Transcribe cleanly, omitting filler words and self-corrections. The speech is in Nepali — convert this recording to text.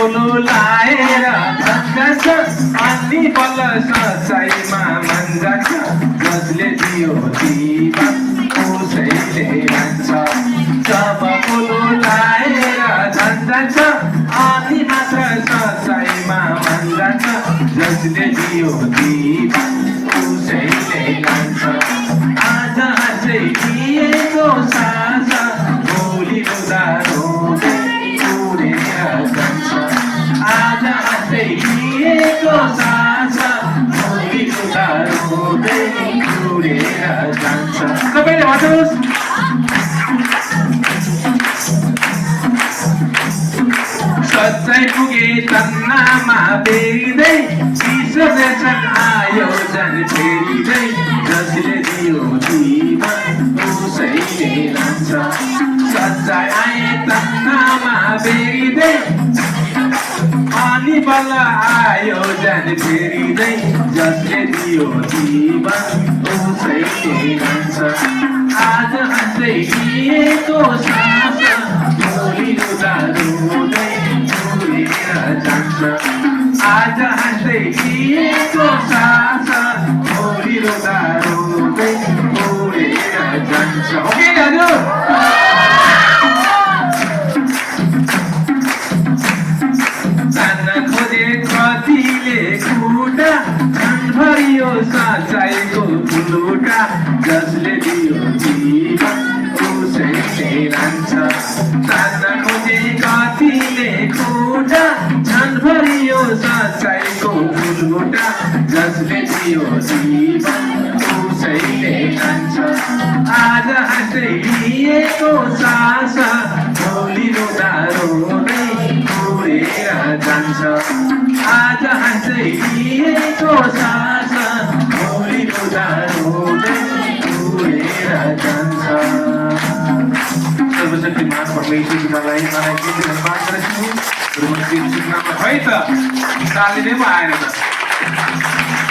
पोलो लाएर जान्छ अनि बल्ल सचाइमा मन जान्छ जसले दियो जीवन उसैले लान्छ जब पोलो लाएर जान्छ अनि मात्र सचाइमा मन जान्छ जसले दियो जीवन उसैले लान्छ आज अझै दिएको सास भोलि रुँदा रोँदै उडेर जान्छ आज अझै दिएको सास भोलि रुँदा रोँदै उडेर जान्छ सबैले भन्नुहोस् सच्चाइ पुगे तन्नामा बेरिँदै विसर्जन आयोजन फेरिँदै जसले दियो जीवन उसैले लान्छ सच्चाइ आए तन्नामा बेरिँदै अनि बल्ल आयोजन फेरिँदै जसले दियो जीवन उसैले लान्छ आज अझै दिएको सास भोलि रुँदा रुँदै जान्छ आज हाँस्दै दिएको सास भोलि रुँदा रुँदै उडेर जान्छ ओके हजुर जान्न खोजे कतिले खुट्टा भरियो सचाइको फुलुटा जसले दियो जीवन उसैले लान्छ जान्न खोजे कतिले खुट्टा भरियो सचाइको फुलुटा जसले दियो जीवन उसैले लान्छ आज हाँस्दै दिएको सास भोलि रुँदा रोँदै उडेर जान्छ आज हाँस्दै दिएको सास भोलि रुँदा रोँदै उडेर जान्छ सर्वशक्तिमान परमेश्वरलाई मलाई के धन्यवाद गर्छु है त ताली नै पो आएन त